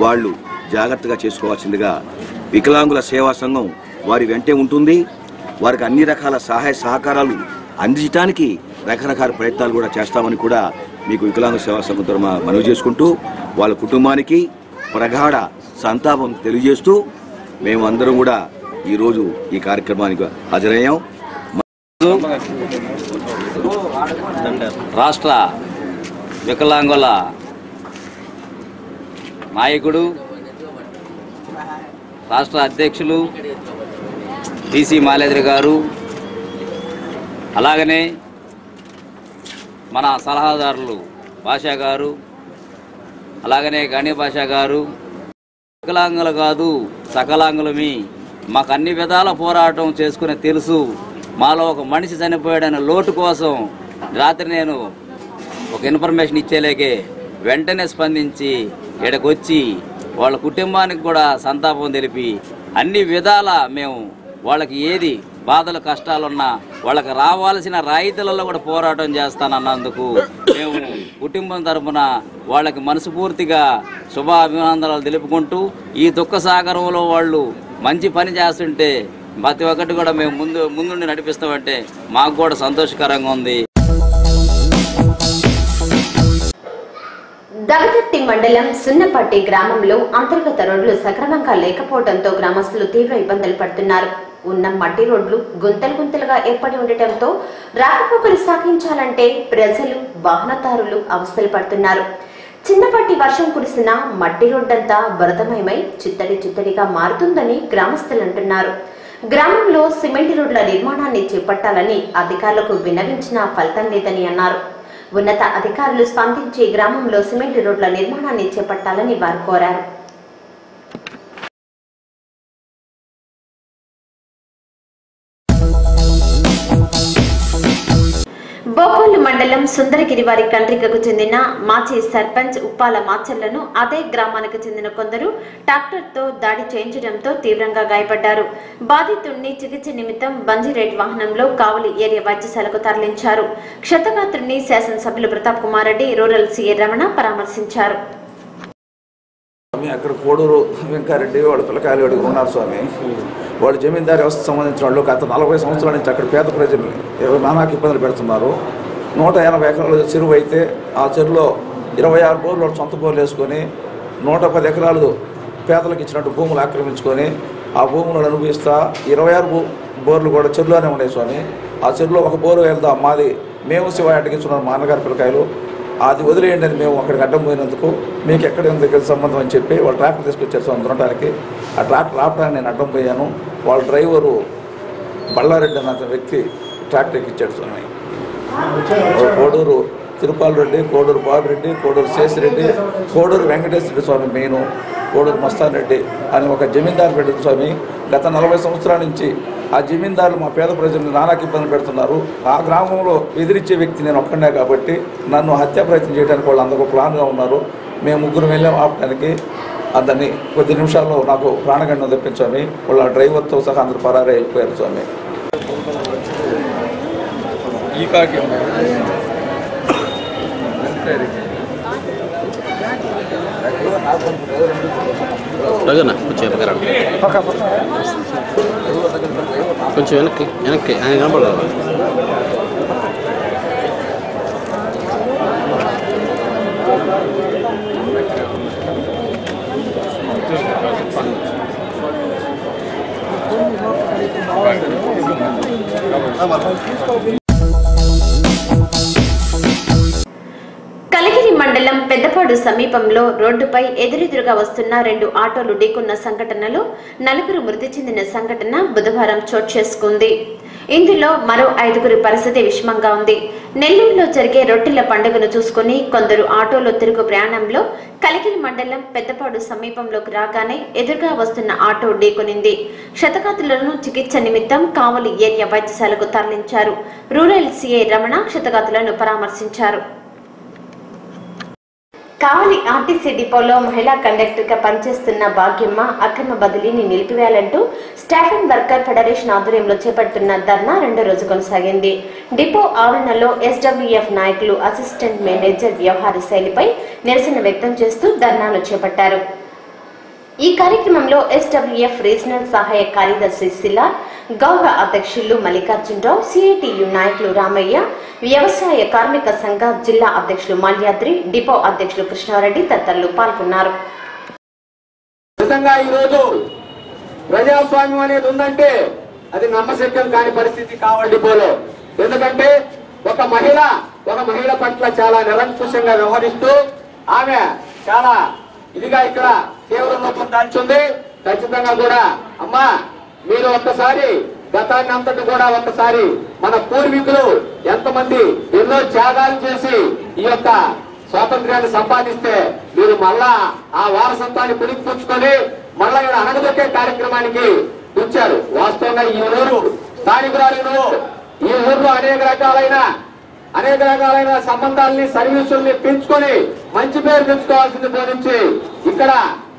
వాళ్ళు జాగ్రత్తగా చేసుకోవాల్సిందిగా వికలాంగుల సేవా సంఘం వారి వెంటే ఉంటుంది. వారికి అన్ని రకాల సహాయ సహకారాలు అందించడానికి రకరకాల ప్రయత్నాలు కూడా చేస్తామని కూడా మీకు వికలాంగుల సేవా సంఘం ద్వారా మనవి చేసుకుంటూ, వాళ్ళ కుటుంబానికి ప్రగాఢ సంతాపం తెలియజేస్తూ మేము అందరం కూడా ఈరోజు ఈ కార్యక్రమానికి హాజరయ్యాం. రాష్ట్ర వికలాంగుల నాయకుడు, రాష్ట్ర అధ్యక్షులు టీసీ మాలేద్రి గారు, అలాగనే మన సలహాదారులు భాషా గారు, అలాగనే గణి భాషా గారు, వికలాంగులు కాదు సకలాంగులమి, మాకు అన్ని విధాల పోరాటం చేసుకుని తెలుసు, మాలో ఒక మనిషి చనిపోయాడనే లోటు కోసం రాత్రి నేను ఒక ఇన్ఫర్మేషన్ ఇచ్చేలేకే వెంటనే స్పందించి ఇక్కడికి వచ్చి వాళ్ళ కుటుంబానికి కూడా సంతాపం తెలిపి అన్ని విధాల మేము వాళ్ళకి ఏది బాధలు కష్టాలున్నా వాళ్ళకి రావాల్సిన రాయితీలలో కూడా పోరాటం చేస్తానన్నందుకు మేము కుటుంబం తరఫున వాళ్ళకి మనస్ఫూర్తిగా శుభాభినందనలు తెలుపుకుంటూ, ఈ దుఃఖ సాగరంలో వాళ్ళు మంచి పని చేస్తుంటే ప్రతి ఒక్కటి కూడా మేము ముందుండి నడిపిస్తామంటే మాకు కూడా సంతోషకరంగా ఉంది. దగదర్తి మండలం సున్నపట్టి గ్రామంలో అంతర్గత రోడ్లు సక్రమంగా లేకపోవడంతో గ్రామస్తులు తీవ్ర ఇబ్బందులు పడుతున్నారు. ఉన్న మట్టి రోడ్లు గుంతలుగా ఏర్పడి ఉండటంతో రాకపోకలు సాగించాలంటే ప్రజలు వాహనదారులు అవస్థలు పడుతున్నారు. చిన్నపాటి వర్షం కురిసిన మట్టి రోడ్డంతా వరదమయమై చిత్తడిగా మారుతుందని గ్రామస్తులు అంటున్నారు. గ్రామంలో సిమెంట్ రోడ్ల నిర్మాణాన్ని చేపట్టాలని అధికారులకు విన్నవించినా ఫలితం లేదని అన్నారు. ఉన్నత అధికారులు స్పందించి గ్రామంలో సిమెంట్ రోడ్ల నిర్మాణాన్ని చేపట్టాలని వారు కోరారు. బోకోలు మండలం సుందరగిరి వారి కండ్రికకు చెందిన మాజీ సర్పంచ్ ఉప్పాల మాచర్లను అదే గ్రామానికి చెందిన కొందరు ట్రాక్టర్తో దాడి చేయించడంతో తీవ్రంగా గాయపడ్డారు. బాధితుడిని చికిత్స నిమిత్తం బంజీరేట్ వాహనంలో కావలి ఏరియా వైద్యశాలకు తరలించారు. క్షతగాత్రుడిని శాసనసభ్యులు ప్రతాప్ కుమార్ రెడ్డి, రూరల్ సీఏ రమణ పరామర్శించారు. అక్కడ కోడూరు వెంకారెడ్డి వాళ్ళ పిల్లకాయలు అడిగి ఉన్నారు స్వామి. వాళ్ళు జమీందారీ వ్యవస్థ సంబంధించిన వాళ్ళు గత 40 సంవత్సరాల నుంచి అక్కడ పేద ప్రజలు నానాకి ఇబ్బందులు పెడుతున్నారు. 180 ఎకరాలు చెరువు అయితే ఆ చెరువులో 26 బోర్లు సొంత బోర్లు వేసుకొని 110 ఎకరాలు పేదలకు ఇచ్చినట్టు భూములు ఆక్రమించుకొని ఆ భూములను అనుభవిస్తా 26 బోర్లు కూడా చెరువులోనే ఉన్నాయి స్వామి. ఆ చెరువులో ఒక బోరు వెళ్దాం మాది మేము శివ అడ్డగించున్నాం మా అన్నగారి పిల్లకాయలు, అది వదిలేయండి అని మేము అక్కడికి అడ్డం పోయినందుకు మీకు ఎక్కడ దగ్గర సంబంధం అని చెప్పి వాళ్ళు ట్రాక్టర్ తీసుకొచ్చారు స్వామి దున్నటానికి. ఆ ట్రాక్టర్ ఆపడానికి నేను అడ్డం పోయాను. వాళ్ళ డ్రైవరు బళ్ళారెడ్డి అన్న వ్యక్తి ట్రాక్టర్ ఎక్కిచ్చాడు స్వామి. కోడూరు తిరుపాల రెడ్డి, కోడూరు బాబిరెడ్డి, కోడూరు శేషిరెడ్డి, కోడూరు వెంకటేశ్వర స్వామి మెయిన్, కోడూరు మస్తాన్ రెడ్డి అని ఒక జమీందారు పెట్టింది స్వామి. గత 40 సంవత్సరాల నుంచి ఆ జమీందారులు మా పేద ప్రజలను నానాకి ఇబ్బంది పెడుతున్నారు. ఆ గ్రామంలో ఎదిరించే వ్యక్తి నేను ఒక్కడే కాబట్టి నన్ను హత్యా ప్రయత్నం చేయడానికి వాళ్ళు అందరూ ప్లాన్గా ఉన్నారు. మేము ముగ్గురు వెళ్ళాం ఆపడానికి. అందరినీ కొద్ది నిమిషాల్లో నాకు ప్రాణగండం తెప్పించామి. వాళ్ళ డ్రైవర్తో సహా అందరూ పరారే వెళ్ళిపోయారు స్వామి. కొంచెం వెనక్కి ఆయన కనపడదు. కలిగిరి మండలం పెద్దపాడు సమీపంలో రోడ్డుపై ఎదురెదురుగా వస్తున్న 2 ఆటోలు ఢీకొన్న సంఘటనలో 4 మృతి చెందిన సంఘటన బుధవారం చోటు చేసుకుంది. ఇందులో మరో 5 పరిస్థితి విషమంగా ఉంది. నెల్లూరులో జరిగే రొట్టెల పండుగను చూసుకుని కొందరు ఆటోలో తిరుగు ప్రయాణంలో కలిగిరి మండలం పెద్దపాడు సమీపంలోకి రాగానే ఎదురుగా వస్తున్న ఆటో ఢీకొనింది. క్షతగాత్రులను చికిత్స నిమిత్తం కావలి ఏరియా వైద్యశాలకు తరలించారు. రూరల్ సీఐ రమణ క్షతగాత్రులను పరామర్శించారు. కావలి ఆర్టీసీ డిపోలో మహిళా కండక్టర్గా పనిచేస్తున్న భాగ్యమ్మ అక్రమ బదిలీని నిలిపివేయాలంటూ స్టాఫ్ అండ్ వర్కర్ ఫెడరేషన్ ఆధ్వర్యంలో చేపడుతున్న ధర్నా 2వ రోజు కొనసాగింది. డిపో ఆవరణలో ఎస్డబ్ల్యూఎఫ్ నాయకులు అసిస్టెంట్ మేనేజర్ వ్యవహార శైలిపై నిరసన వ్యక్తం చేస్తూ ధర్నాను చేపట్టారు. ఈ కార్యక్రమంలో ఎస్డబ్ల్యూఎఫ్ రీజనల్ సహాయ కార్యదర్శి శిలా, గౌరవ అధ్యక్షులు మల్లికార్జునరావు, సిఐటియు నాయకులు రామయ్య, వ్యవసాయ కార్మిక సంఘ జిల్లా అధ్యక్షులు మాల్యాద్రి, డిపో అధ్యక్షులు కృష్ణారెడ్డి తదితరులు పాల్గొన్నారు. నిజంగా ఈరోజు ప్రజాస్వామ్యం అనేది ఉందంటే అది నమ్మశక్యం కాని పరిస్థితి కావాలి డిపోలో. ఎందుకంటే ఒక మహిళ పట్ల చాలా నిరంకుశంగా వ్యవహరిస్తూ ఆమె చాలా ఇదిగా ఇక్కడ తీవ్ర రూపం దాల్చింది. ఖచ్చితంగా కూడా అమ్మా మీరు ఒక్కసారి గతాన్ని అంతటి కూడా ఒక్కసారి మన పూర్వీకులు ఎంతమంది ఎన్నో త్యాగాలు చేసి ఈ యొక్క స్వాతంత్ర్యాన్ని సంపాదిస్తే మీరు మళ్ళా ఆ వారసత్వాన్ని పుణికిపుచ్చుకొని మళ్ళా ఇక్కడ అణగదొక్కే కార్యక్రమానికి వచ్చారు. వాస్తవంగా ఈ ఊరు స్థానికురాలు నువ్వు ఈ ఊర్లో అనేక రకాలైన సంబంధాలని సర్వీసుల్ని పెంచుకొని మంచి పేరు తెచ్చుకోవాల్సింది పోనించి ఇక్కడ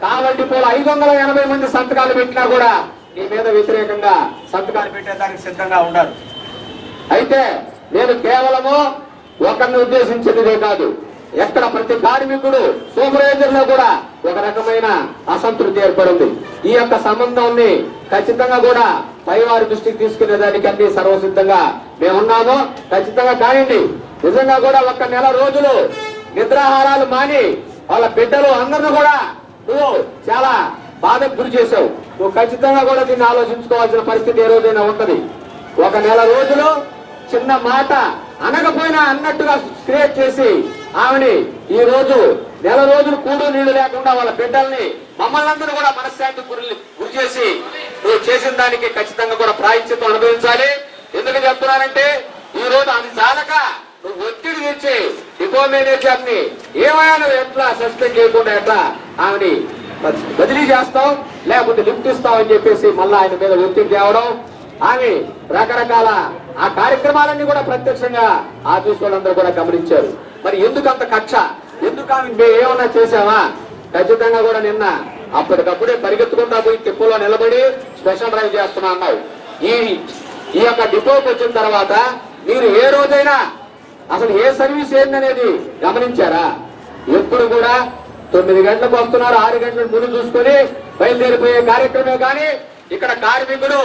కావలి డిపోలో 580 మంది సంతకాలు పెట్టినా కూడా నీ మీద వ్యతిరేకంగా సంతకాలు పెట్టేదానికి సిద్ధంగా ఉన్నారు. అయితే నేను కేవలము ఒకరిని ఉద్దేశించినదే కాదు, ఎక్కడ ప్రతి కార్మికుడు సూపర్వైజర్లో కూడా ఒక రకమైన అసంతృప్తి ఏర్పడింది. ఈ యొక్క సంబంధాన్ని ఖచ్చితంగా కూడా పైవారి దృష్టికి తీసుకునేదానికి అన్ని సర్వసిద్ధంగా మేమున్నాము. ఖచ్చితంగా కానివ్వండి. నిజంగా కూడా 1 నెల రోజులు నిద్రాహారాలు మాని వాళ్ళ బిడ్డలు అందరిని కూడా నువ్వు చాలా బాధకు గురి చేసావు. నువ్వు ఖచ్చితంగా కూడా దీన్ని ఆలోచించుకోవాల్సిన పరిస్థితి ఏ రోజైనా ఉంటది. 1 నెల రోజులు చిన్న మాట అనకపోయినా అన్నట్టుగా క్రియేట్ చేసి ఆమెని ఈ రోజు నెల రోజులు కూడు నీళ్లు లేకుండా వాళ్ళ బిడ్డల్ని మమ్మల్ని అందరూ కూడా మనశ్శాంతి గురి చేసి నువ్వు చేసిన దానికి ఖచ్చితంగా కూడా ప్రాయశ్చిత్తం అనుభవించాలి. ఎందుకు చెప్తున్నానంటే ఈ రోజు అది చాలక నువ్వు ఒత్తిడి తెచ్చి డిపో మేనేజర్ ని ఏమైనా నువ్వు ఎట్లా సస్పెండ్ చేయకుండా ఎట్లా ఆమెని బదిలీ చేస్తావు లేకపోతే లిఫ్ట్ ఇస్తావు అని చెప్పేసి మళ్ళీ ఆయన మీద ఒత్తిడి తేవడం ఆమె రకరకాల ఆ కార్యక్రమాలన్నీ కూడా ప్రత్యక్షంగా ఆఫీస్ వాళ్ళందరూ కూడా గమనించారు. మరి ఎందుకంత కక్ష, ఎందుకు ఆమె ఏమన్నా చేసావా? ఖచ్చితంగా కూడా నిన్న అప్పటికప్పుడే పరిగెత్తుకుంటా పోయి తిప్పులో నిలబడి స్పెషల్ డ్రైవ్ చేస్తున్నా అన్నావు. ఈ యొక్క డిపోకి వచ్చిన తర్వాత మీరు ఏ రోజైనా అసలు ఏ సర్వీస్ ఏందనేది గమనించారా? ఎప్పుడు కూడా 9 గంటలకు వస్తున్నారు, 6 గంటల ముందు చూసుకొని బయలుదేరిపోయే కార్యక్రమే. కానీ ఇక్కడ కార్మికుడు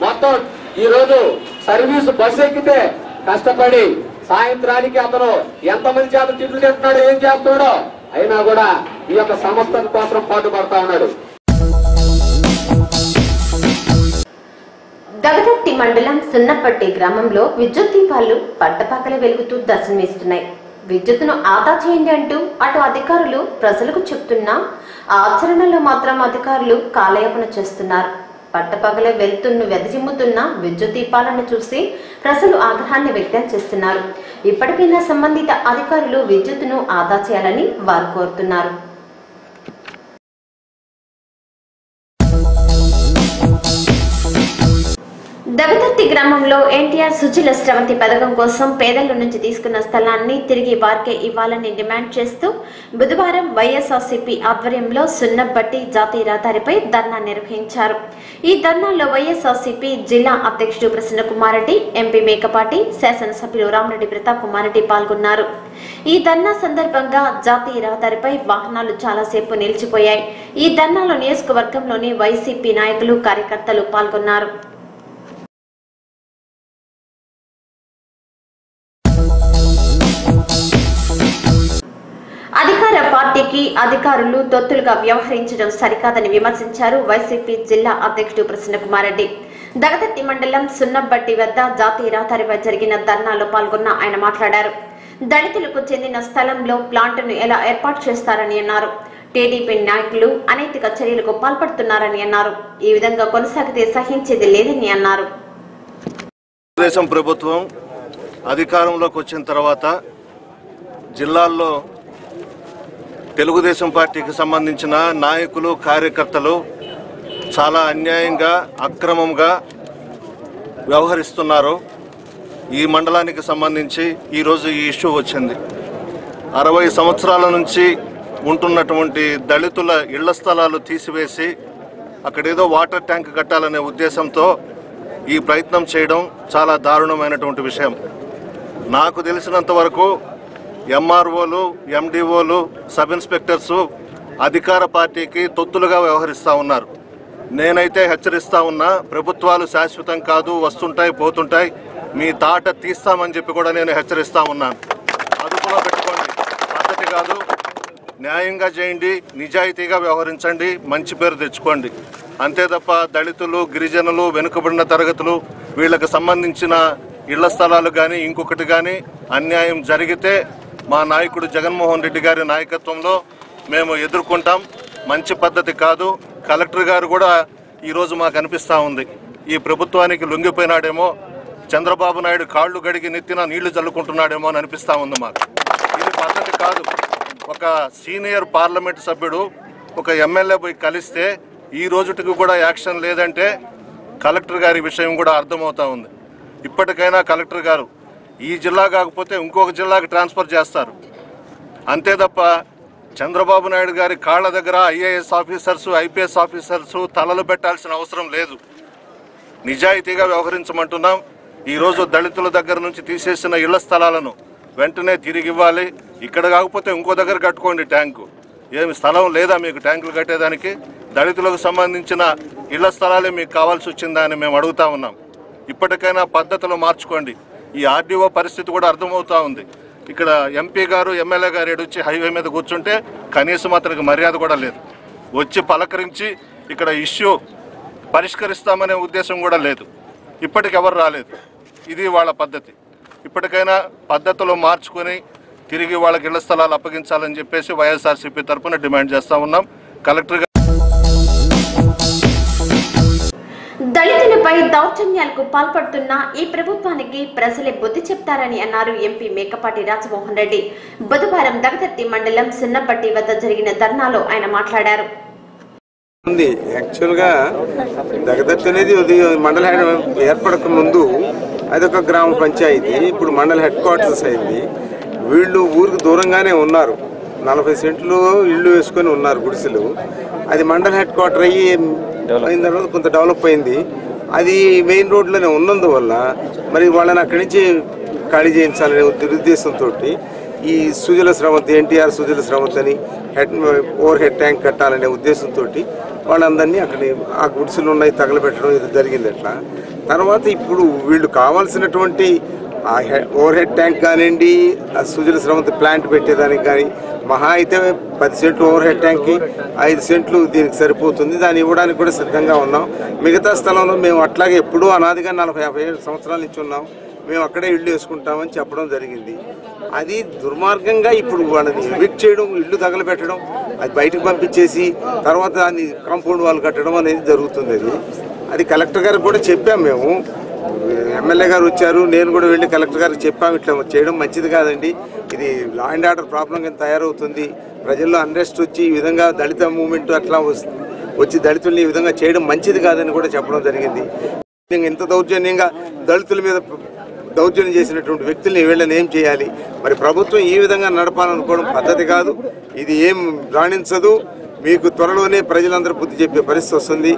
మొత్తం ఈ రోజు సర్వీసు బస్సు ఎక్కితే కష్టపడి సాయంత్రానికి అతను ఎంతమంది చేత తిట్లు తింటున్నాడు, ఏం చేస్తున్నాడో అయినా కూడా ఈ యొక్క సంస్థ కోసం పాటుపడతా ఉన్నాడు. దగదత్తి మండలం సున్నపట్టి గ్రామంలో విద్యుత్ దీపాలు పట్టపక్కల వెలుగుతూ దర్శనమిస్తున్నాయి. విద్యుత్తును ఆదా చేయండి అంటూ అటు అధికారులు ప్రజలకు చెప్తున్నా ఆచరణలో మాత్రం అధికారులు కాలయాపన చేస్తున్నారు. పట్టపగలే వెలుతురును వెదజిమ్ముతున్న విద్యుత్ దీపాలను చూసి ప్రజలు ఆగ్రహాన్ని వ్యక్తం చేస్తున్నారు. ఇప్పటికైనా సంబంధిత అధికారులు విద్యుత్తును ఆదా చేయాలని వారు కోరుతున్నారు. దగదత్తి గ్రామంలో ఎన్టీఆర్ సుజల స్రవంతి పథకం కోసం పేదల నుంచి తీసుకున్న స్థలాన్ని తిరిగి వారికే ఇవ్వాలని డిమాండ్ చేస్తూ బుధవారం వైఎస్ఆర్సీపీ ఆధ్వర్యంలో సున్నబట్టి జాతీయ రహదారిపై ధర్నా నిర్వహించారు. ఈ ధర్నాలో వైఎస్ఆర్సీపీ జిల్లా అధ్యక్షుడు ప్రసన్న కుమార్ రెడ్డి, ఎంపీ మేకపాటి, శాసనసభ్యులు రామరెడ్డి ప్రతాప్ కుమార్ రెడ్డి పాల్గొన్నారు. ఈ ధర్నా సందర్భంగా జాతీయ రహదారిపై వాహనాలు చాలాసేపు నిలిచిపోయాయి. ఈ ధర్నాలో నియోజకవర్గంలోని వైసీపీ నాయకులు, కార్యకర్తలు పాల్గొన్నారు. అధికార పార్టీకి అధికారులు తొత్తులుగా వ్యవహరించడం సరికాదని విమర్శించారు వైసీపీ జిల్లా అధ్యక్షుడు ప్రసన్న కుమార్ రెడ్డి. దగదత్తి మండలం సున్నబట్టి వద్ద జాతీయ రహదారిపై జరిగిన ధర్నాలో పాల్గొన్న ఆయన మాట్లాడారు. దళితులకు చెందిన స్థలంలో ప్లాంటును ఎలా ఏర్పాటు చేస్తారని అన్నారు. టీడీపీ నాయకులు అనైతిక చర్యలకు పాల్పడుతున్నారని అన్నారు. ఈ విధంగా కొనసాగితే సహించేది లేదని అన్నారు. తెలుగుదేశం ప్రభుత్వం అధికారంలోకి వచ్చిన తర్వాత జిల్లాల్లో తెలుగుదేశం పార్టీకి సంబంధించిన నాయకులు, కార్యకర్తలు చాలా అన్యాయంగా, అక్రమంగా వ్యవహరిస్తున్నారు. ఈ మండలానికి సంబంధించి ఈరోజు ఈ ఇష్యూ వచ్చింది. 60 సంవత్సరాల నుంచి ఉంటున్నటువంటి దళితుల ఇళ్ల స్థలాలు తీసివేసి అక్కడేదో వాటర్ ట్యాంక్ కట్టాలనే ఉద్దేశంతో ఈ ప్రయత్నం చేయడం చాలా దారుణమైనటువంటి విషయం. నాకు తెలిసినంత వరకు ఎంఆర్ఓలు, ఎండిఓలు, సబ్ ఇన్స్పెక్టర్సు అధికార పార్టీకి తొత్తులుగా వ్యవహరిస్తూ ఉన్నారు. నేనైతే హెచ్చరిస్తూ ఉన్నా, ప్రభుత్వాలు శాశ్వతం కాదు, వస్తుంటాయి పోతుంటాయి, మీ తాట తీస్తామని చెప్పి కూడా నేను హెచ్చరిస్తూ ఉన్నాను. అదుపులో పెట్టుకోండి, పద్ధతి కాదు. న్యాయంగా చేయండి, నిజాయితీగా వ్యవహరించండి, మంచి పేరు తెచ్చుకోండి. అంతే తప్ప దళితులు, గిరిజనులు, వెనుకబడిన తరగతులు వీళ్ళకి సంబంధించిన ఇళ్ల స్థలాలు కానీ ఇంకొకటి కానీ అన్యాయం జరిగితే మా నాయకుడు జగన్మోహన్ రెడ్డి గారి నాయకత్వంలో మేము ఎదుర్కొంటాం. మంచి పద్ధతి కాదు. కలెక్టర్ గారు కూడా ఈరోజు మాకు అనిపిస్తూ ఉంది, ఈ ప్రభుత్వానికి లొంగిపోయినాడేమో, చంద్రబాబు నాయుడు కాళ్ళు గడిగి నెత్తిన నీళ్లు చల్లుకుంటున్నాడేమో అని అనిపిస్తూ ఉంది మాకు. ఇది పద్ధతి కాదు. ఒక సీనియర్ పార్లమెంట్ సభ్యుడు ఒక ఎమ్మెల్యే పోయి కలిస్తే ఈ రోజుటికి కూడా యాక్షన్ లేదంటే కలెక్టర్ గారి విషయం కూడా అర్థమవుతా ఉంది. ఇప్పటికైనా కలెక్టర్ గారు ఈ జిల్లా కాకపోతే ఇంకొక జిల్లాకి ట్రాన్స్ఫర్ చేస్తారు. అంతే తప్ప చంద్రబాబు నాయుడు గారి కాళ్ళ దగ్గర ఐఏఎస్ ఆఫీసర్సు, ఐపీఎస్ ఆఫీసర్సు తలలు పెట్టాల్సిన అవసరం లేదు. నిజాయితీగా వ్యవహరించమంటున్నాం. ఈరోజు దళితుల దగ్గర నుంచి తీసేసిన ఇళ్ల స్థలాలను వెంటనే తిరిగి ఇవ్వాలి. ఇక్కడ కాకపోతే ఇంకో దగ్గర కట్టుకోండి ట్యాంకు. ఏమి స్థలం లేదా మీకు ట్యాంకులు కట్టేదానికి? దళితులకు సంబంధించిన ఇళ్ల స్థలాలే మీకు కావాల్సి వచ్చిందా అని మేము అడుగుతా ఉన్నాం. ఇప్పటికైనా పద్ధతులు మార్చుకోండి. ఈ ఆర్డీఓ పరిస్థితి కూడా అర్థమవుతూ ఉంది. ఇక్కడ ఎంపీ గారు, ఎమ్మెల్యే గారు ఏడొచ్చి హైవే మీద కూర్చుంటే కనీసం అతనికి మర్యాద కూడా లేదు. వచ్చి పలకరించి ఇక్కడ ఇష్యూ పరిష్కరిస్తామనే ఉద్దేశం కూడా లేదు. ఇప్పటికెవరు రాలేదు. ఇది వాళ్ళ పద్ధతి. ఇప్పటికైనా పద్ధతులు మార్చుకొని తిరిగి వాళ్ళకి ఇళ్ల స్థలాలు అప్పగించాలని చెప్పేసి వైఎస్ఆర్సీపీ తరఫున డిమాండ్ చేస్తూ ఉన్నాం. కలెక్టర్ దళితులపై దౌర్జన్యాలకు పాల్పడుతున్న ఈ ప్రభుత్వానికి ప్రజలే బుద్ధి చెప్తారని అన్నారు ఎంపీ మేకపాటి రాజమోహన్ రెడ్డి. బుధవారం దగదత్తి మండలం సున్నపట్టి వద్ద జరిగిన ధర్నాలో ఆయన మాట్లాడారు. ఉంది. యాక్చువల్గా దగదర్తి అనేది మండల ఏర్పడక ముందు అదొక గ్రామ పంచాయతీ, ఇప్పుడు మండల హెడ్ క్వార్టర్స్ అయింది. వీళ్ళు ఊరికి దూరంగానే ఉన్నారు, 40 సెంట్లు ఇళ్ళు వేసుకొని ఉన్నారు గుడిసెలు. అది మండల హెడ్ క్వార్టర్ అయిన తర్వాత కొంత డెవలప్ అయింది. అది మెయిన్ రోడ్లోనే ఉన్నందువల్ల మరి వాళ్ళని అక్కడి నుంచి ఖాళీ చేయించాలనే దురుద్దేశంతో ఈ సుజల స్రవంతి, ఎన్టీఆర్ సుజల స్రవంతి అని ఓవర్ హెడ్ ట్యాంక్ కట్టాలనే ఉద్దేశంతో వాళ్ళందరినీ అక్కడ ఆ గుడిసెలు ఉన్నాయి తగలబెట్టడం ఇది జరిగింది. అట్లా తర్వాత ఇప్పుడు వీళ్ళు కావాల్సినటువంటి ఆ ఓవర్ హెడ్ ట్యాంక్ కానివ్వండి, ఆ సుజల స్రవంతి ప్లాంట్ పెట్టేదానికి కానీ మహా అయితే 10 సెంట్లు ఓవర్ హెడ్ ట్యాంక్కి 5 సెంట్లు దీనికి సరిపోతుంది. దాన్ని ఇవ్వడానికి కూడా సిద్ధంగా ఉన్నాం. మిగతా స్థలంలో మేము అట్లాగే ఎప్పుడూ అనాదిగా 40-50 సంవత్సరాల నుంచి ఉన్నాం, మేము అక్కడే ఇళ్ళు వేసుకుంటామని చెప్పడం జరిగింది. అది దుర్మార్గంగా ఇప్పుడు వాళ్ళని ఎవిక్ట్ చేయడం, ఇళ్ళు తగలబెట్టడం, అది బయటకు పంపించేసి తర్వాత దాన్ని కాంపౌండ్ వాళ్ళు కట్టడం అనేది జరుగుతుంది. అది కలెక్టర్ గారికి కూడా చెప్పాం మేము, ఎమ్మెల్యే గారు వచ్చారు, నేను కూడా వెళ్ళి కలెక్టర్ గారికి చెప్పాము, ఇట్లా చేయడం మంచిది కాదండి, ఇది లా అండ్ ఆర్డర్ ప్రాబ్లం కింద తయారవుతుంది, ప్రజల్లో అన్రెస్ట్ వచ్చి ఈ విధంగా దళిత మూవ్మెంట్ అట్లా వచ్చి దళితుల్ని ఈ విధంగా చేయడం మంచిది కాదని కూడా చెప్పడం జరిగింది. ఇంత దౌర్జన్యంగా దళితుల మీద దౌర్జన్యం చేసినటువంటి వ్యక్తుల్ని వీళ్ళని ఏం చేయాలి? మరి ప్రభుత్వం ఈ విధంగా నడపాలనుకోవడం పద్ధతి కాదు, ఇది ఏం రాణించదు. మీకు త్వరలోనే ప్రజలందరూ బుద్ధి చెప్పే పరిస్థితి వస్తుంది.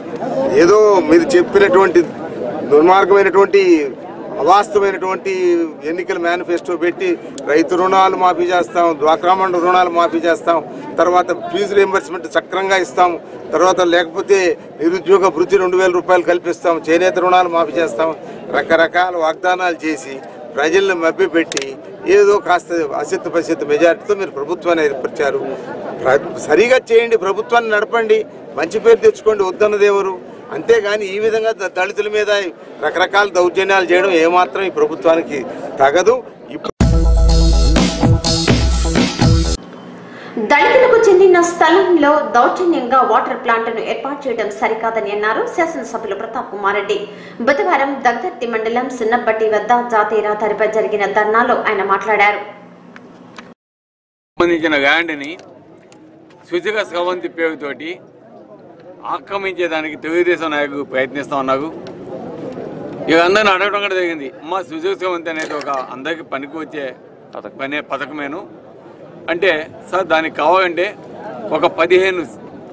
ఏదో మీరు చెప్పినటువంటి దుర్మార్గమైనటువంటి అవాస్తవమైనటువంటి ఎన్నికల మేనిఫెస్టో పెట్టి రైతు రుణాలు మాఫీ చేస్తాం, డ్వాక్రా మండల రుణాలు మాఫీ చేస్తాం, తర్వాత ఫీజు రీయింబర్స్మెంట్ సక్రంగా ఇస్తాం, తర్వాత లేకపోతే నిరుద్యోగ భృతి 2000 రూపాయలు కల్పిస్తాం, చేనేత రుణాలు మాఫీ చేస్తాం, రకరకాల వాగ్దానాలు చేసి ప్రజలను మభ్యపెట్టి ఏదో కాస్త అసిద్ధ మెజార్టీతో మీరు ప్రభుత్వాన్ని ఏర్పరిచారు. సరిగా చేయండి, ప్రభుత్వాన్ని నడపండి, మంచి పేరు తెచ్చుకోండి, వద్దన్నదేవరు. అంతేగాని ఈ విధంగా దళితుల మీద రకరకాల దౌర్జన్యాలు చేయడం ఏమాత్రం ఈ ప్రభుత్వానికి తగదు. దళితులకు చెందిన స్థలంలో దౌర్జన్యంగా వాటర్ ప్లాంట్ను ఏర్పాటు చేయడం సరికాదని అన్నారు శాసనసభ్యులు ప్రతాప్ కుమార్ రెడ్డి. బుధవారం దగదర్తి మండలం సున్నబట్టి వద్ద జాతీయ రహదారిపై జరిగిన ధర్నాలో ఆయన మాట్లాడారు. సంబంధించిన ల్యాండ్ని సుజల స్రవంతి పేరుతోటి ఆక్రమించేదానికి తెలుగుదేశం నాయకులు ప్రయత్నిస్తూ ఉన్నారు. ఇక అందరిని అడగడం కూడా జరిగింది, అమ్మ సుజల స్రవంతి అనేది ఒక అందరికీ పనికి వచ్చే పథకమేను అంటే, సార్ దానికి కావాలంటే ఒక 15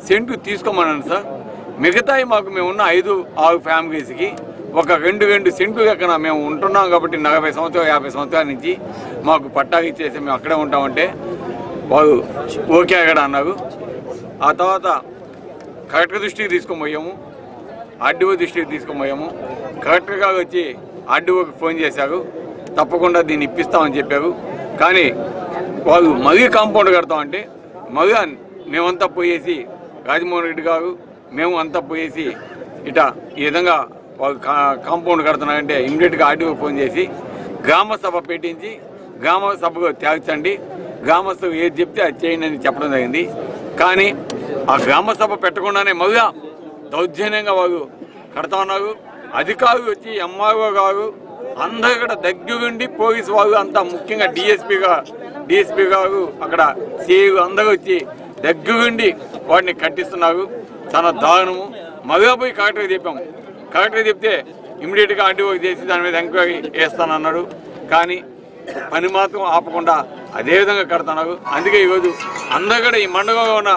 సెంట్లు తీసుకోమన్నాను సార్, మిగతాయి మాకు మేము ఉన్న 5-6 ఫ్యామిలీస్కి ఒక 2 సెంట్లు ఎక్కడ మేము ఉంటున్నాం కాబట్టి 40 సంవత్సరాలు 50 సంవత్సరాల నుంచి మాకు పట్టాకి ఇచ్చేసి మేము అక్కడే ఉంటామంటే వాళ్ళు ఓకే అక్కడ అన్నారు. ఆ తర్వాత కలెక్టర్ దృష్టికి తీసుకొని పోయాము, ఆర్డీఓ దృష్టికి తీసుకొని పోయాము. కలెక్టర్ గారు వచ్చి ఆర్డీఓకి ఫోన్ చేశారు, తప్పకుండా దీన్ని ఇప్పిస్తామని చెప్పారు. కానీ వాళ్ళు మరీ కాంపౌండ్ కడతామంటే మరీ మేమంతా పోయేసి రాజమోహన్ రెడ్డి గారు మేము అంతా పోయేసి ఇట ఈ విధంగా వాళ్ళు కాంపౌండ్ కడుతున్నారంటే ఇమ్మీడియట్గా ఆర్డీఓ ఫోన్ చేసి గ్రామసభ పెట్టించి గ్రామసభకు తేల్చండి, గ్రామసభ ఏది చెప్తే అది చేయండి అని చెప్పడం జరిగింది. కానీ ఆ గ్రామసభ పెట్టకుండానే మళ్ళా దౌర్జన్యంగా వాళ్ళు కడతా ఉన్నారు. అధికారులు వచ్చి ఎంఆర్ఓ గారు అందరూ కూడా దగ్గరుండి పోలీసు వాళ్ళు అంతా ముఖ్యంగా డిఎస్పీ గారు అక్కడ సిఐ అందరూ వచ్చి దగ్గరుండి వాటిని కట్టిస్తున్నారు. చాలా దారుణము. మళ్ళా పోయి కలెక్టర్కి చెప్పాము, కలెక్టర్కి చెప్తే ఇమ్మీడియట్గా ఆర్డీఓకి చేసి దాని మీద ఎంక్వైరీ వేస్తానన్నాడు. కానీ పని మాత్రం ఆపకుండా అదేవిధంగా కడుతున్నారు. అందుకే ఈరోజు అందరూ కూడా ఈ మండలంలో ఉన్న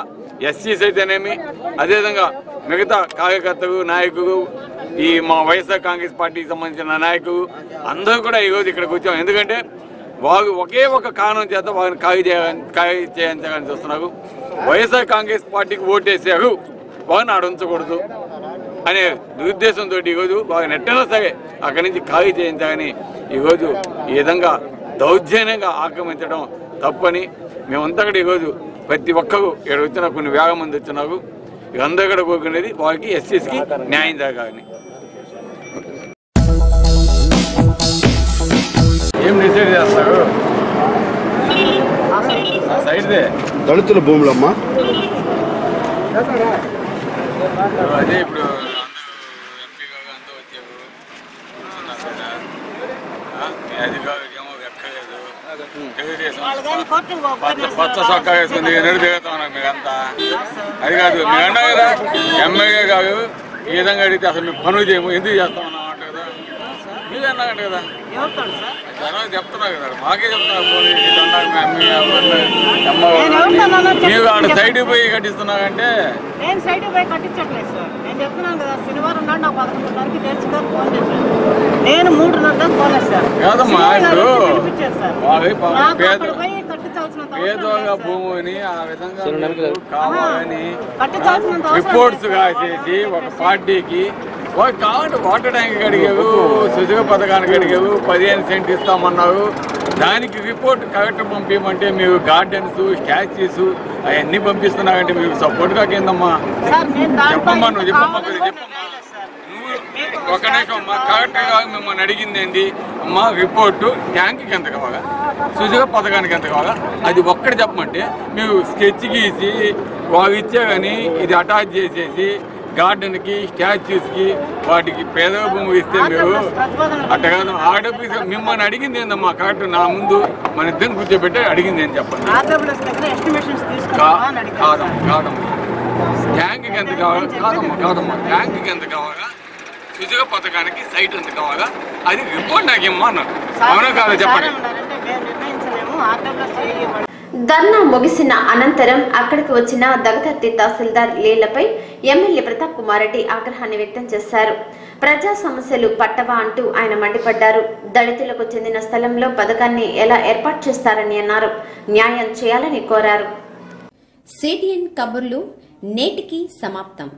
ఎస్సీస్ అయితేనేమి, అదేవిధంగా మిగతా కార్యకర్తలు నాయకులు, ఈ మా వైఎస్ఆర్ కాంగ్రెస్ పార్టీకి సంబంధించిన నాయకులు అందరూ కూడా ఈరోజు ఇక్కడికి వచ్చాం. ఎందుకంటే వాళ్ళు ఒకే ఒక కారణం చేత వాళ్ళని ఖాళీ చేయించాలని చూస్తున్నారు. వైఎస్ఆర్ కాంగ్రెస్ పార్టీకి ఓటేసారు, వాళ్ళని ఆడించకూడదు అనే దురుద్దేశంతో ఈరోజు వాళ్ళని ఎట్టైనా సరే అక్కడి నుంచి ఖాళీ చేయించాలని ఈరోజు ఈ విధంగా దౌర్జన్యంగా ఆక్రమించడం తప్పని మేమంతా కూడా ఈరోజు ప్రతి ఒక్కరు ఇక్కడ వచ్చిన కొన్ని వేల మంది వచ్చినారు. ఇక అందరూ కూడా కోరుకునేది వాళ్ళకి ఎస్సీస్కి న్యాయం జరగాలని. ఏం డిసైడ్ చేస్తారు? సైడ్దే దళితుల భూములమ్మా. అదే ఇప్పుడు ఎంపీ గారు అంతా వచ్చారు, అధికారులకేమో ఎక్కలేదు, పచ్చ సొక్కా వేసుకుంది ఎన్నడు దిగుతా ఉన్నాం మీకంతా. అది కాదు మీరు అన్నా కదా ఎమ్మెల్యే కాదు ఈ విధంగా అడిగితే అసలు మేము పనులు చేయము ఎందుకు చేస్తా ఉన్నాం అంటే కదా మీరు అన్నాకంట కదా జనం చెప్తున్నారు కదా మాకే చెప్తున్నారు మీరు ఆడ సైడ్కి పోయి కట్టిస్తున్నారంటే నేను సైడ్ పోయి కట్టించట్లేదు సార్. నేను చెప్తున్నాను కదా శనివారం నాడు నాకు 11:30కి తెలుసుకొని ఫోన్ చేశాను. నేను 3:30 ఫోన్ చేశాను కాదమ్మా. ఇప్పుడు పేదోగా భూమిని ఆ విధంగా కావాలని రిపోర్ట్స్ కాసేసి ఒక పార్టీకి కావాలి వాటర్ ట్యాంక్ అడిగావు, సుజగ పథకానికి అడిగావు, 15 సెంట్ ఇస్తామన్నావు. దానికి రిపోర్ట్ కలెక్టర్ పంపించమంటే మీరు గార్డెన్స్ స్టాచ్యూస్ అవన్నీ పంపిస్తున్నారంటే మీకు సపోర్ట్గా కిందమ్మా చెప్పమ్మా. నువ్వు చెప్పమ్మా చెప్పమ్మా. నువ్వు ఒక నిమిషం అమ్మా కలెక్టర్ కాదు మిమ్మల్ని అడిగింది ఏంటి అమ్మా రిపోర్టు ట్యాంక్కి ఎంత కావాలా, సుజగ పథకానికి ఎంత కావాలా, అది ఒక్కటి చెప్పమంటే మీరు స్కెచ్ గీసి వాళ్ళు ఇచ్చే కానీ ఇది అటాచ్ చేసేసి గార్డెన్కి స్టాచ్యూస్కి వాటికి పేద భూమి ఇస్తే మీరు అట్ట కాదు. ఆర్డబ్ల్యూస్ మిమ్మల్ని అడిగింది ఏందమ్మా కరెక్ట్ నా ముందు మన ఇద్దరిని కూర్చోబెట్టి అడిగింది ఏం చెప్పండి. కాదమ్మా ట్యాంక్కి ఎంత కావాలా, కాదమ్మా ట్యాంక్కి ఎంత కావాలా, సుజగ పథకానికి సైట్ ఎంత కావాలా, అది రిపోర్ట్ నాకు ఇమ్మా అన్నారు. అవునా కాదా చెప్పండి. ధర్నా ముగిసిన అనంతరం అక్కడికి వచ్చిన దగదర్తి తహసీల్దార్ లీలపై ఎమ్మెల్యే ప్రతాప్ కుమార్ రెడ్డి ఆగ్రహాన్ని వ్యక్తం చేశారు. ప్రజా సమస్యలు పట్టవా అంటూ ఆయన మండిపడ్డారు. దళితులకు చెందిన స్థలంలో పథకాన్ని ఎలా ఏర్పాటు చేస్తారని అన్నారు. న్యాయం చేయాలని కోరారు. సిటిఎన్ కబుర్లు నేటికి సమాప్తం.